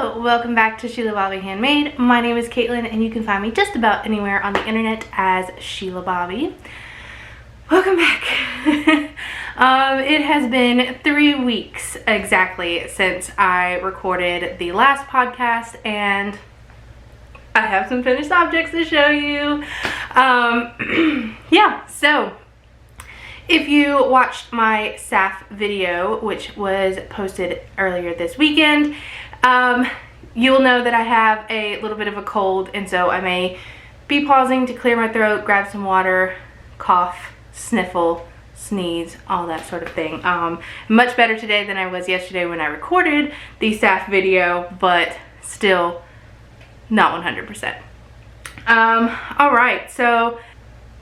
Hello, welcome back to Shelabobby Handmade. My name is Caitlin and you can find me just about anywhere on the internet as Shelabobby. Welcome back. It has been 3 weeks exactly since I recorded the last podcast and I have some finished objects to show you. Yeah, so if you watched my SAF video, which was posted earlier this weekend, you will know that I have a little bit of a cold, and so I may be pausing to clear my throat, grab some water, cough, sniffle, sneeze, all that sort of thing. Much better today than I was yesterday when I recorded the SAF video, but still not 100%. All right, so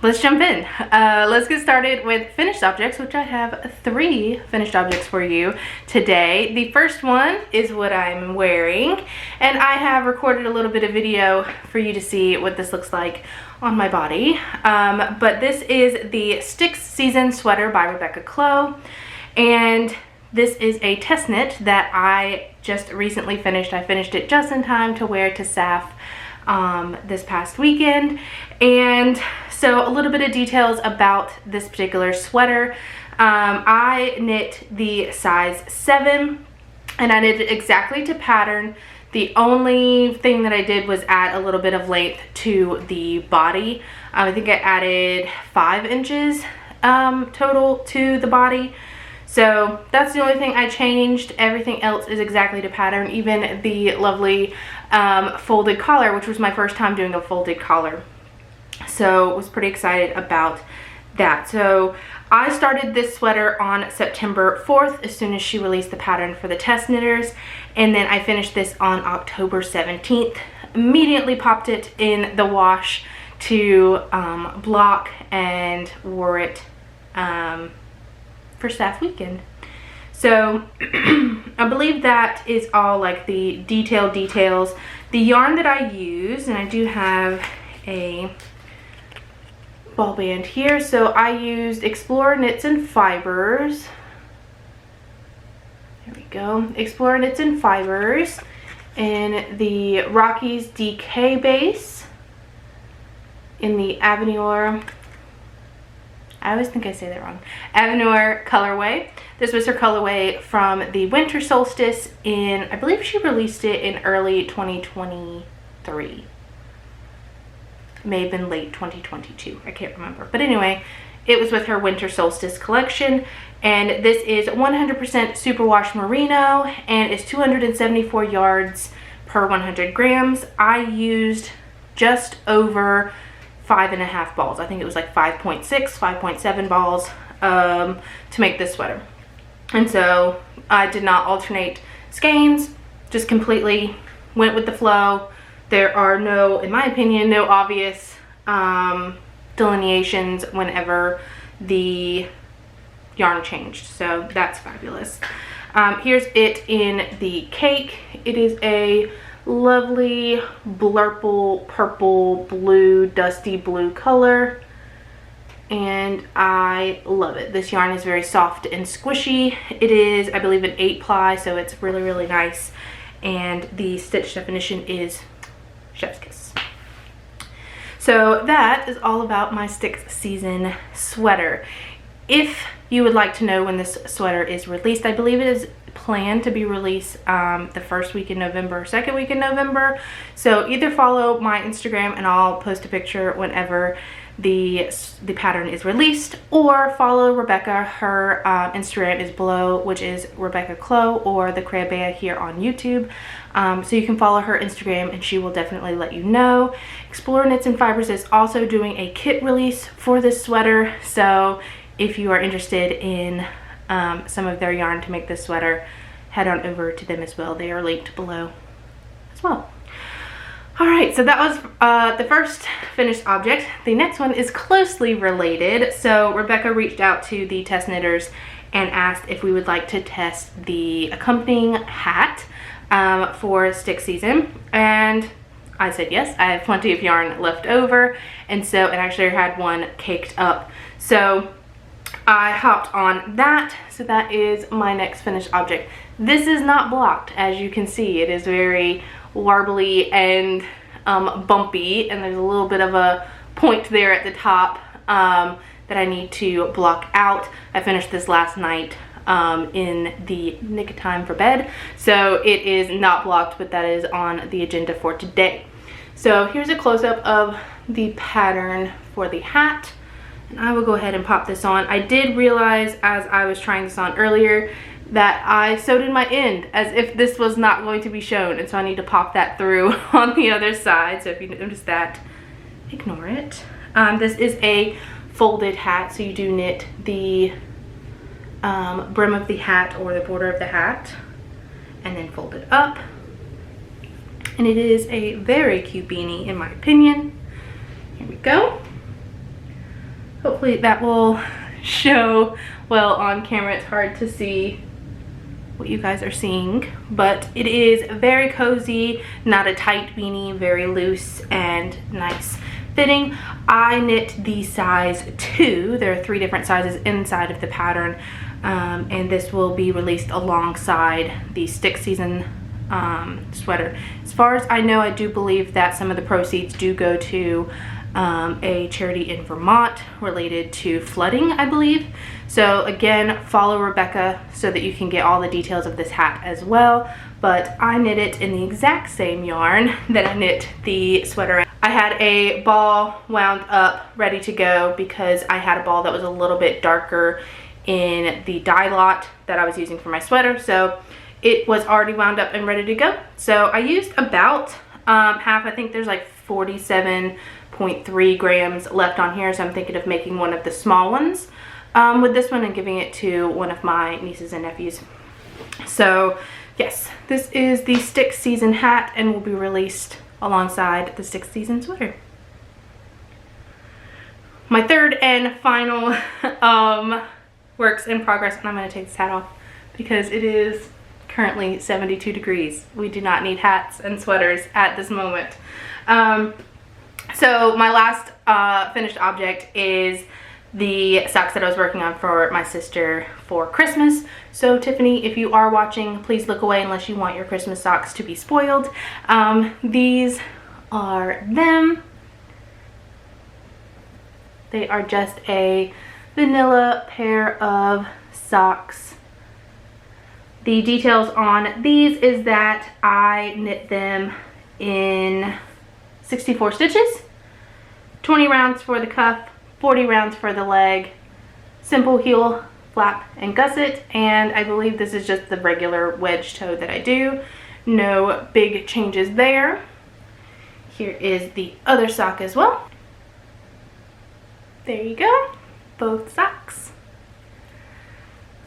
let's jump in. Let's get started with finished objects, which I have 3 finished objects for you today. The first one is what I'm wearing, and I have recorded a little bit of video for you to see what this looks like on my body. But this is the Sticks Season sweater by Rebecca Clow, and this is a test knit that I just recently finished. I finished it just in time to wear to SAF this past weekend. And so a little bit of details about this particular sweater. I knit the size 7 and I knit it exactly to pattern. The only thing that I did was add a little bit of length to the body. I think I added 5 inches total to the body. So that's the only thing I changed. Everything else is exactly to pattern, even the lovely folded collar, which was my first time doing a folded collar. So was pretty excited about that. So I started this sweater on September 4th as soon as she released the pattern for the test knitters, and then I finished this on October 17th. Immediately popped it in the wash to block and wore it for SAF weekend. So I believe that is all like the details. The yarn that I use, and I do have a ball band here, so I used Explorer Knits and Fibers. There we go. Explorer Knits and Fibers in the Rockies DK base in the Avenir, I always think I say that wrong, Avenir colorway. This was her colorway from the winter solstice in, I believe she released it in early 2023. May have been late 2022, I can't remember. But anyway, it was with her winter solstice collection, and this is 100% superwash merino and is 274 yards per 100 grams. I used just over 5.5 balls. I think it was like 5.6, 5.7 balls to make this sweater. And so I did not alternate skeins, just completely went with the flow. There are no, in my opinion, no obvious delineations whenever the yarn changed. So that's fabulous. Here's it in the cake. It is a lovely blurple purple blue, dusty blue color, and I love it. This yarn is very soft and squishy. It is, I believe, an 8 ply, so it's really nice, and the stitch definition is chef's kiss. So that is all about my Sticks Season sweater. If you would like to know when this sweater is released, I believe it is planned to be released the first week in November, second week in November. So either follow my Instagram and I'll post a picture whenever the pattern is released, or follow Rebecca. Her Instagram is below, which is Rebecca Clow, or the Crab Bear here on YouTube. So you can follow her Instagram and she will definitely let you know. Explorer Knits and Fibers is also doing a kit release for this sweater. So if you are interested in some of their yarn to make this sweater, head on over to them as well. They are linked below as well. Alright, so that was the first finished object. The next one is closely related. So Rebecca reached out to the test knitters and asked if we would like to test the accompanying hat for Stick Season, and I said yes. I have plenty of yarn left over, and so, and actually I had one caked up. So I hopped on that, so that is my next finished object. This is not blocked, as you can see. It is very warbly and bumpy, and there's a little bit of a point there at the top that I need to block out. I finished this last night in the nick of time for bed, so it is not blocked, but that is on the agenda for today. So here's a close-up of the pattern for the hat, and I will go ahead and pop this on. I did realize as I was trying this on earlier that I sewed in my end as if this was not going to be shown, and so I need to pop that through on the other side. So if you notice that, ignore it. This is a folded hat, so you do knit the brim of the hat or the border of the hat and then fold it up. And it is a very cute beanie in my opinion. Here we go. Hopefully that will show well on camera. It's hard to see what you guys are seeing, but it is very cozy, not a tight beanie, very loose and nice fitting. I knit the size 2. There are 3 different sizes inside of the pattern, and this will be released alongside the stick season sweater. As far as I know, I do believe that some of the proceeds do go to a charity in Vermont related to flooding, I believe. So again, follow Rebecca so that you can get all the details of this hat as well. But I knit it in the exact same yarn that I knit the sweater in. I had a ball wound up ready to go because I had a ball that was a little bit darker in the dye lot that I was using for my sweater. So it was already wound up and ready to go. So I used about half. I think there's like 47.3 grams left on here. So I'm thinking of making one of the small ones with this one and giving it to one of my nieces and nephews. So yes, this is the stick season hat and will be released alongside the stick season sweater. My third and final works in progress, and I'm going to take this hat off because it is currently 72 degrees. We do not need hats and sweaters at this moment. So my last finished object is the socks that I was working on for my sister for Christmas. So Tiffany, if you are watching, please look away unless you want your Christmas socks to be spoiled. These are them. They are just a vanilla pair of socks. The details on these is that I knit them in 64 stitches, 20 rounds for the cuff, 40 rounds for the leg, simple heel, flap, and gusset, and I believe this is just the regular wedge toe that I do. No big changes there. Here is the other sock as well. There you go, both socks.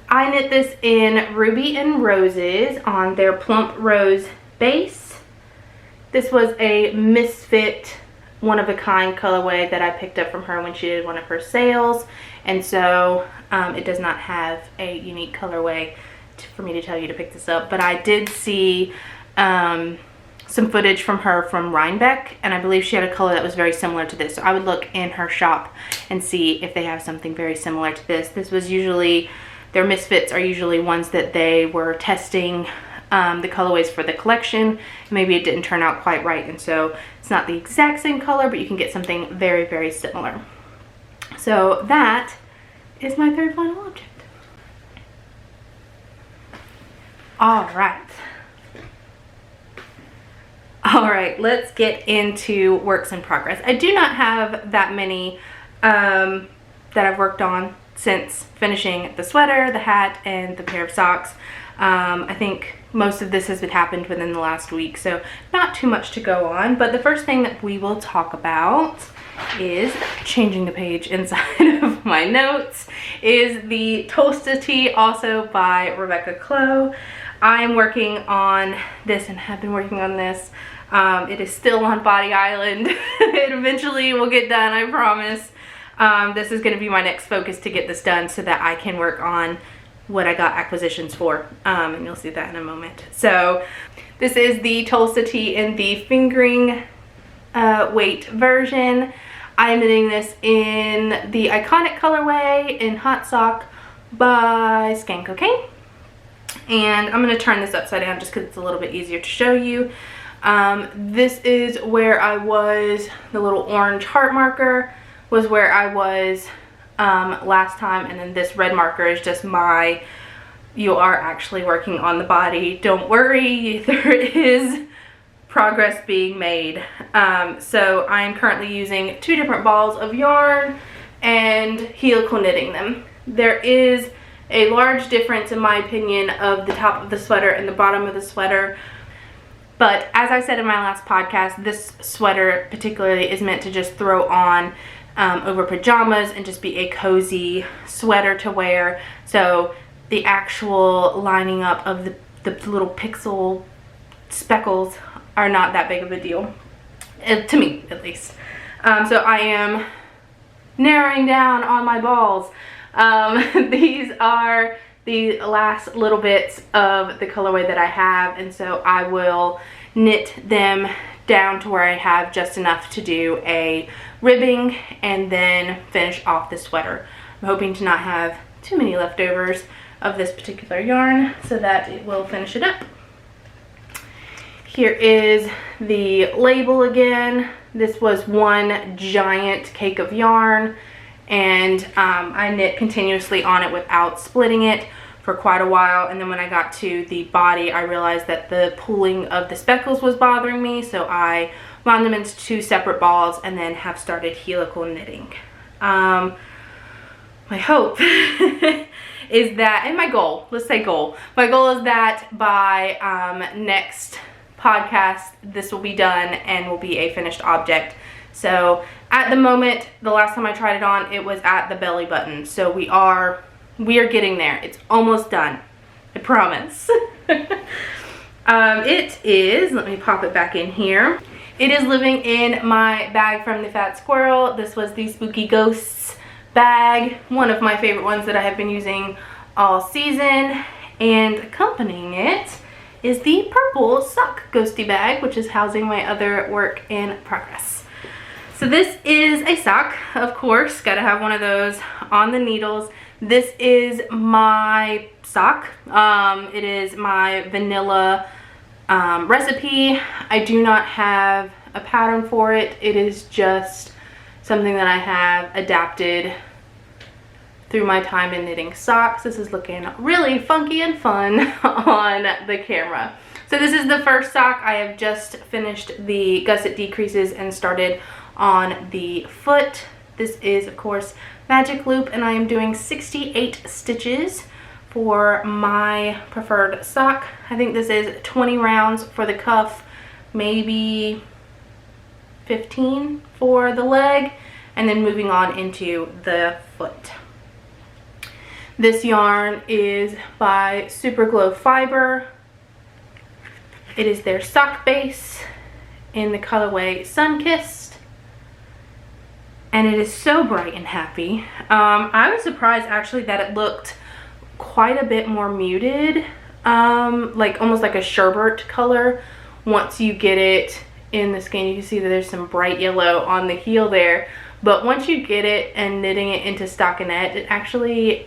I knit this in Ruby and Roses on their plump rose base. This was a Misfit one-of-a-kind colorway that I picked up from her when she did one of her sales, and so it does not have a unique colorway for me to tell you to pick this up. But I did see some footage from her from Rhinebeck, and I believe she had a color that was very similar to this, so I would look in her shop and see if they have something very similar to this. This was usually, their Misfits are usually ones that they were testing the colorways for the collection. Maybe it didn't turn out quite right, and so it's not the exact same color, but you can get something very, very similar. So that is my third final object. All right, let's get into works in progress. I do not have that many that I've worked on since finishing the sweater, the hat, and the pair of socks. I think most of this has happened within the last week, so not too much to go on. But the first thing that we will talk about is changing the page inside of my notes is the Toasted Tea, also by Rebecca Clow. I am working on this and have been working on this. It is still on Body Island. It eventually will get done, I promise. This is going to be my next focus to get this done so that I can work on what I got acquisitions for, and you'll see that in a moment. So this is the Tulsa Tea in the fingering weight version. I am knitting this in the iconic colorway in Hot Sock by Scan Cocaine. And I'm going to turn this upside down just because it's a little bit easier to show you. This is where I was, the little orange heart marker was where I was last time, and then this red marker is just my, you are actually working on the body, don't worry, there is progress being made. So I am currently using 2 different balls of yarn and helical knitting them. There is a large difference in my opinion of the top of the sweater and the bottom of the sweater. But as I said in my last podcast, this sweater particularly is meant to just throw on over pajamas and just be a cozy sweater to wear. So the actual lining up of the little pixel speckles are not that big of a deal, to me at least. So I am narrowing down on my balls. These are the last little bits of the colorway that I have, and so I will knit them down to where I have just enough to do a ribbing and then finish off the sweater. I'm hoping to not have too many leftovers of this particular yarn so that it will finish it up. Here is the label again. This was one giant cake of yarn, and I knit continuously on it without splitting it for quite a while, and then when I got to the body I realized that the pooling of the speckles was bothering me, so I wound them into 2 separate balls and then have started helical knitting. My hope is that, and my goal, let's say goal, my goal is that by next podcast this will be done and will be a finished object. So at the moment, the last time I tried it on, it was at the belly button, so we are getting there. It's almost done, I promise. It is, let me pop it back in here. It is living in my bag from the Fat Squirrel. This was the Spooky Ghosts bag, one of my favorite ones that I have been using all season, and accompanying it is the purple sock ghosty bag, which is housing my other work in progress. So this is a sock, of course, gotta have one of those on the needles. This is my sock. It is my vanilla recipe. I do not have a pattern for it. It is just something that I have adapted through my time in knitting socks. This is looking really funky and fun on the camera. So this is the first sock. I have just finished the gusset decreases and started on the foot. This is, of course, Magic Loop, and I am doing 68 stitches for my preferred sock. I think this is 20 rounds for the cuff, maybe 15 for the leg, and then moving on into the foot. This yarn is by Super Glow Fiber. It is their sock base in the colorway Sunkissed, and it is so bright and happy. I was surprised actually that it looked quite a bit more muted, like almost like a sherbet color. Once you get it in the skin, you can see that there's some bright yellow on the heel there, but once you get it and knitting it into stockinette, it actually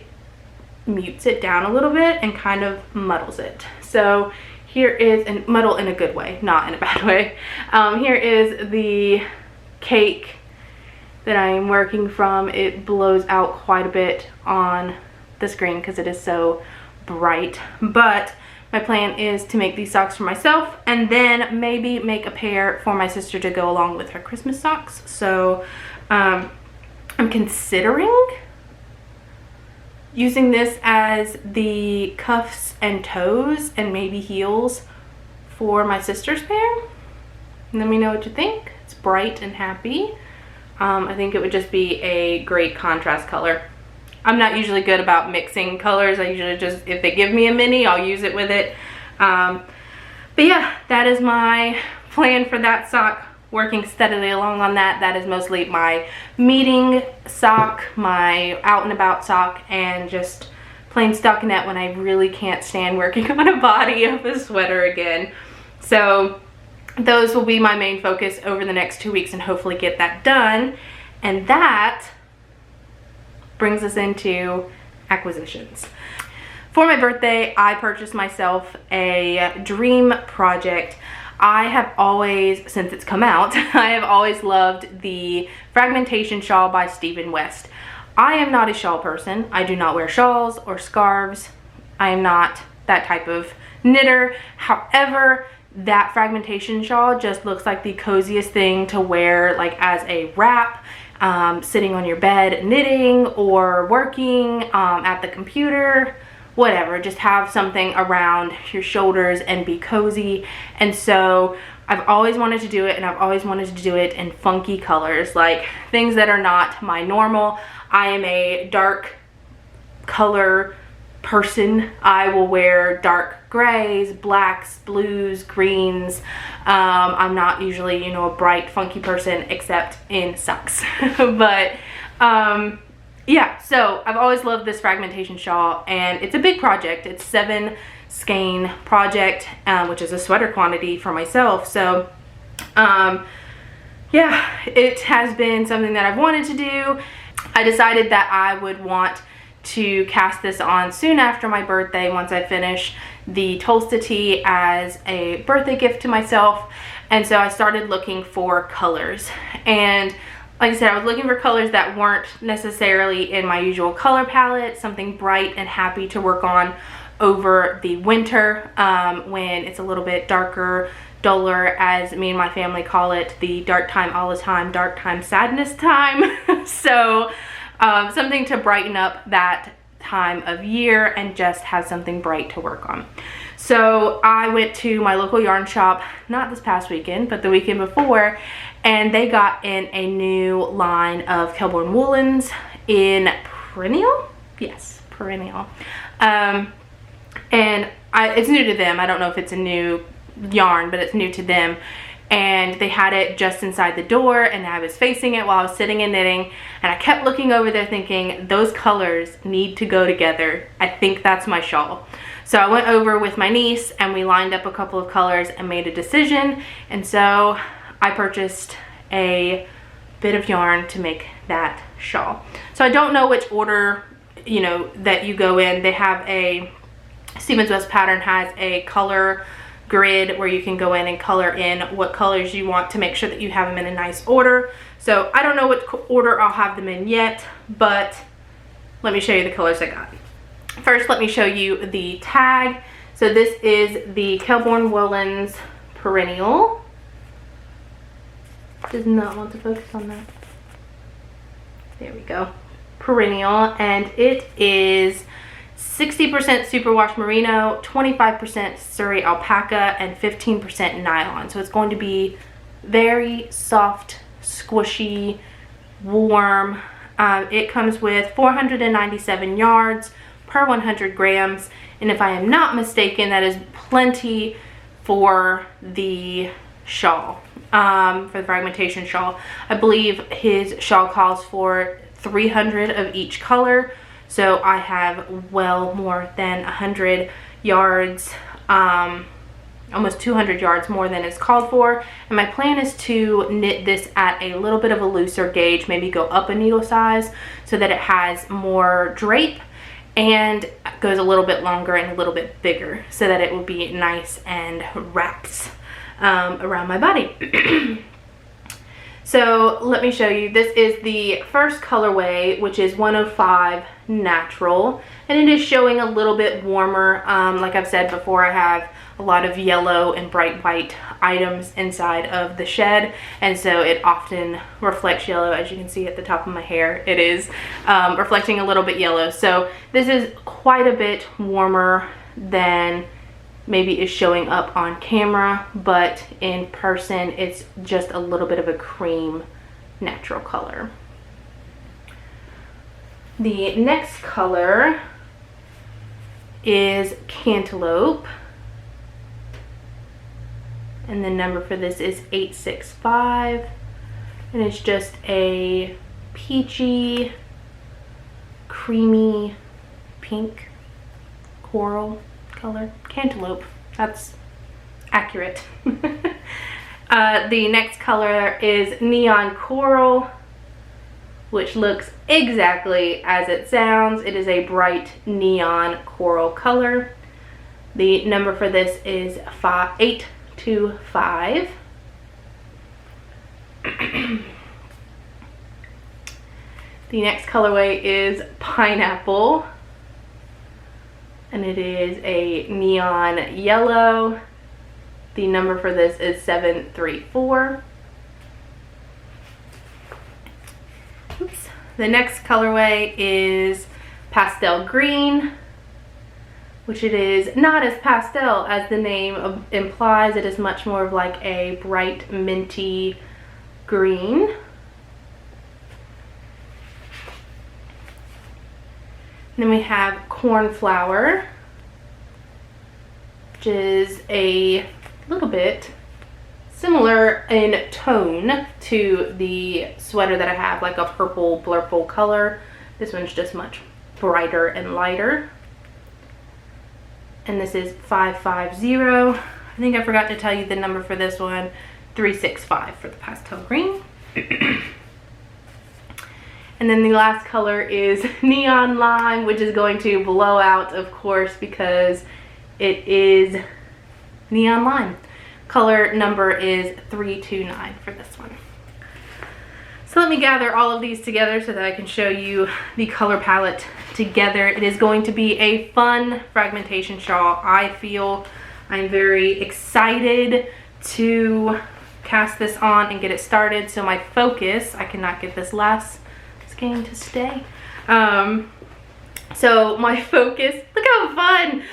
mutes it down a little bit and kind of muddles it. So here is, and muddle in a good way, not in a bad way. Here is the cake that I am working from. It blows out quite a bit on the screen because it is so bright, but my plan is to make these socks for myself and then maybe make a pair for my sister to go along with her Christmas socks. So I'm considering using this as the cuffs and toes and maybe heels for my sister's pair. Let me know what you think. It's bright and happy. I think it would just be a great contrast color. I'm not usually good about mixing colors. I usually just, if they give me a mini, I'll use it with it. But yeah, that is my plan for that sock. Working steadily along on that. That is mostly my meeting sock, my out and about sock, and just plain stockinette when I really can't stand working on a body of a sweater again. So those will be my main focus over the next 2 weeks and hopefully get that done. And that brings us into acquisitions. For my birthday, I purchased myself a dream project. I have always, since it's come out, I have always loved the Fragmentation shawl by Stephen West. I am not a shawl person. I do not wear shawls or scarves. I am not that type of knitter. However, that Fragmentation shawl just looks like the coziest thing to wear, like as a wrap, sitting on your bed knitting or working at the computer, whatever. Just have something around your shoulders and be cozy. And so I've always wanted to do it, and I've always wanted to do it in funky colors, like things that are not my normal. I am a dark color person. I will wear dark grays, blacks, blues, greens. I'm not usually, you know, a bright funky person except in socks. But yeah, so I've always loved this Fragmentation shawl, and it's a big project. It's 7 skein project, which is a sweater quantity for myself. So yeah, it has been something that I've wanted to do. I decided that I would want to cast this on soon after my birthday, once I finish the Tulsa tee, as a birthday gift to myself. And so I started looking for colors, and like I said, I was looking for colors that weren't necessarily in my usual color palette, something bright and happy to work on over the winter, when it's a little bit darker, duller, as me and my family call it, the dark time all the time, dark time sadness time. So something to brighten up that time of year and just have something bright to work on. So I went to my local yarn shop, not this past weekend, but the weekend before, and they got in a new line of Kelborn woolens in perennial. Yes, perennial. And it's new to them. I don't know if it's a new yarn, but it's new to them. And they had it just inside the door, and I was facing it while I was sitting and knitting, and I kept looking over there thinking, those colors need to go together. I think that's my shawl. So I went over with my niece, and we lined up a couple of colors and made a decision. And so I purchased a bit of yarn to make that shawl. So I don't know which order, you know, that you go in. They have a, Stevens West Pattern has a color grid where you can go in and color in what colors you want to make sure that you have them in a nice order. So I don't know what order I'll have them in yet, but let me show you the colors I got. First, let me show you the tag. So this is the Kelborn Woolens Perennial. Does not want to focus on that. There we go. Perennial, and it is 60% superwash merino, 25% Surrey alpaca, and 15% nylon. So it's going to be very soft, squishy, warm. It comes with 497 yards per 100 grams. And if I am not mistaken, that is plenty for the shawl, for the Fragmentation shawl. I believe his shawl calls for 300 of each color. So I have well more than 100 yards, almost 200 yards more than is called for. And my plan is to knit this at a little bit of a looser gauge, maybe go up a needle size so that it has more drape and goes a little bit longer and a little bit bigger so that it will be nice and wraps around my body. So let me show you. This is the first colorway, which is 105 Natural, and it is showing a little bit warmer. Like I've said before, I have a lot of yellow and bright white items inside of the shed, and so it often reflects yellow. As you can see at the top of my hair, it is reflecting a little bit yellow. So this is quite a bit warmer than maybe is showing up on camera, but in person it's just a little bit of a cream natural color. The next color is Cantaloupe, and the number for this is 865, and it's just a peachy, creamy pink coral color. Cantaloupe, that's accurate. The next color is Neon Coral, which looks exactly as it sounds. It is a bright neon coral color. The number for this is 825. The next colorway is pineapple, and it is a neon yellow. The number for this is 734. Oops. The next colorway is pastel green, which it is not as pastel as the name implies. It is much more of like a bright minty green. Then we have cornflower, which is a little bit similar in tone to the sweater that I have, like a purple blurple color. This one's just much brighter and lighter. And this is 550. I think I forgot to tell you the number for this one, 365 for the pastel green. And then the last color is neon lime, which is going to blow out, of course, because it is neon lime. Color number is 329 for this one. So let me gather all of these together so that I can show you the color palette together. It is going to be a fun fragmentation shawl. I feel I'm very excited to cast this on and get it started. So my focus, I cannot get this last skein to stay. So my focus, look how fun!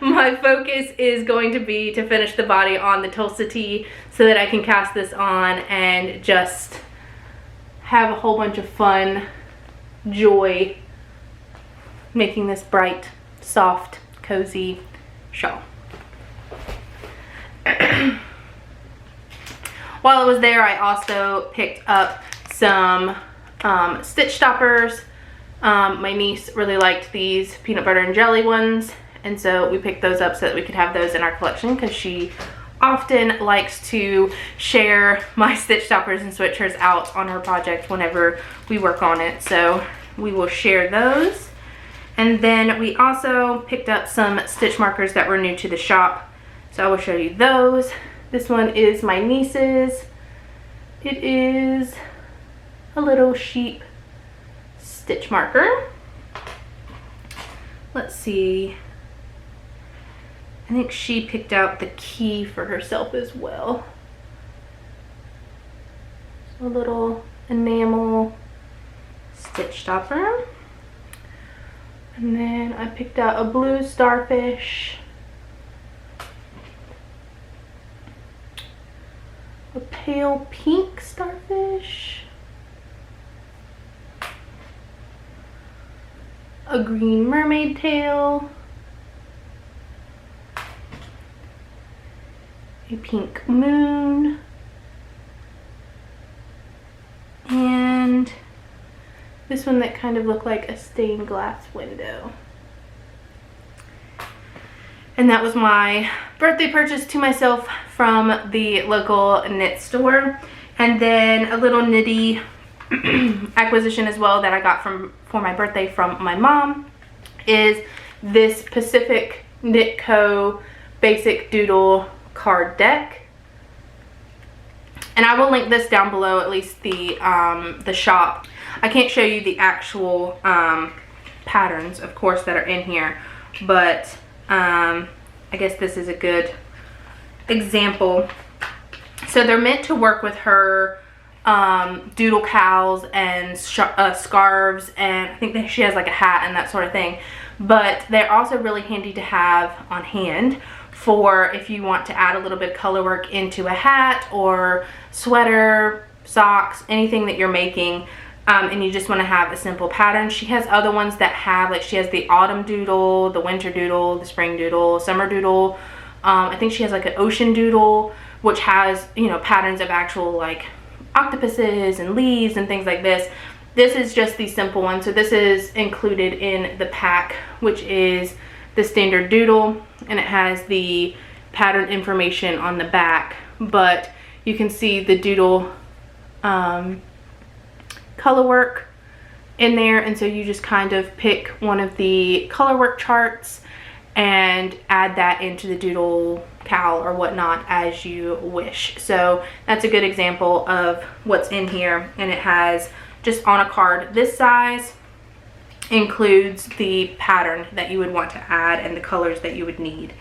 My focus is going to be to finish the body on the Tulsa tee so that I can cast this on and just have a whole bunch of fun, joy, making this bright, soft, cozy shawl. While I was there, I also picked up some stitch stoppers. My niece really liked these peanut butter and jelly ones, and so we picked those up so that we could have those in our collection, because she often likes to share my stitch stoppers and switchers out on her project whenever we work on it. So we will share those. And then we also picked up some stitch markers that were new to the shop, so I will show you those. This one is my niece's. It is a little sheep stitch marker. Let's see. I think she picked out the key for herself as well. A little enamel stitch stopper. And then I picked out a blue starfish, a pale pink starfish, a green mermaid tail, a pink moon, and this one that kind of looked like a stained glass window. And that was my birthday purchase to myself from the local knit store. And then a little nitty acquisition as well that I got for my birthday from my mom is this Pacific Knit Co. Basic Doodle card deck. And I will link this down below, at least the shop. I can't show you the actual patterns, of course, that are in here, but I guess this is a good example. So they're meant to work with her doodle cowls and scarves, and I think that she has like a hat and that sort of thing. But they're also really handy to have on hand for if you want to add a little bit of color work into a hat or sweater, socks, anything that you're making, and you just want to have a simple pattern. She has other ones that have, like, she has the autumn doodle, the winter doodle, the spring doodle, summer doodle. I think she has like an ocean doodle, which has, you know, patterns of actual like octopuses and leaves and things like this. This is just the simple one. So this is included in the pack, which is the standard doodle, and it has the pattern information on the back, but you can see the doodle color work in there, and so you just kind of pick one of the color work charts and add that into the doodle cal or whatnot as you wish. So that's a good example of what's in here, and it has just on a card this size includes the pattern that you would want to add and the colors that you would need.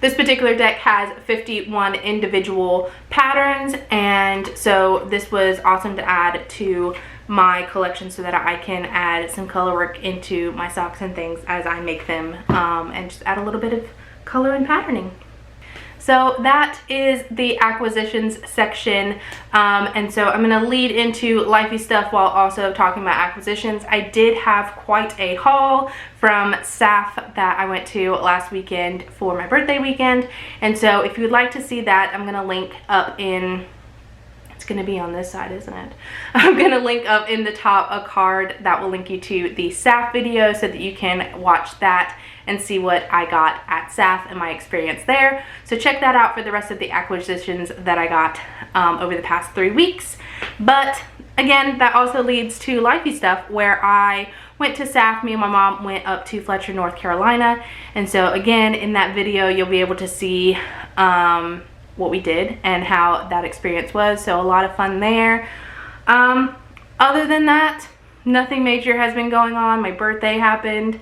This particular deck has 51 individual patterns, and so this was awesome to add to my collection so that I can add some color work into my socks and things as I make them, and just add a little bit of color and patterning. So that is the acquisitions section, and so I'm going to lead into lifey stuff while also talking about acquisitions. I did have quite a haul from SAF that I went to last weekend for my birthday weekend, and so if you would like to see that, I'm going to link up in, it's going to be on this side, isn't it? I'm going to link up in the top a card that will link you to the SAF video so that you can watch that and see what I got at SAF and my experience there. So check that out for the rest of the acquisitions that I got over the past 3 weeks. But again, that also leads to lifey stuff, where I went to SAF. Me and my mom went up to Fletcher, North Carolina, and so again in that video you'll be able to see what we did and how that experience was. So a lot of fun there. Other than that, nothing major has been going on. My birthday happened.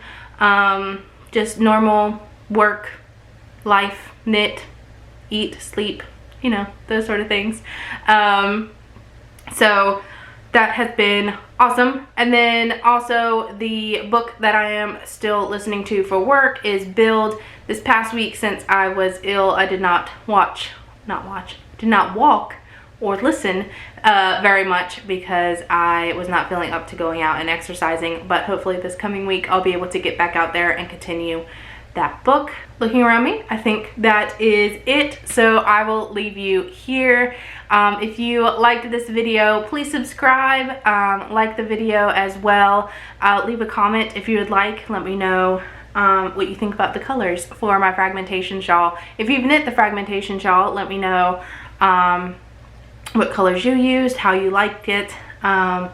Just normal work, life, knit, eat, sleep, you know, those sort of things. So that has been awesome. And then also the book that I am still listening to for work is Build. This past week, since I was ill, I did not walk or listen very much because I was not feeling up to going out and exercising. But hopefully this coming week I'll be able to get back out there and continue that book. Looking around me, I think that is it. So I will leave you here. If you liked this video, please subscribe, like the video as well. Leave a comment if you would like. Let me know what you think about the colors for my fragmentation shawl. If you've knit the fragmentation shawl, let me know what colors you used, how you liked it. Yeah,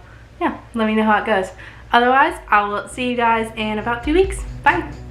let me know how it goes. Otherwise, I will see you guys in about 2 weeks. Bye.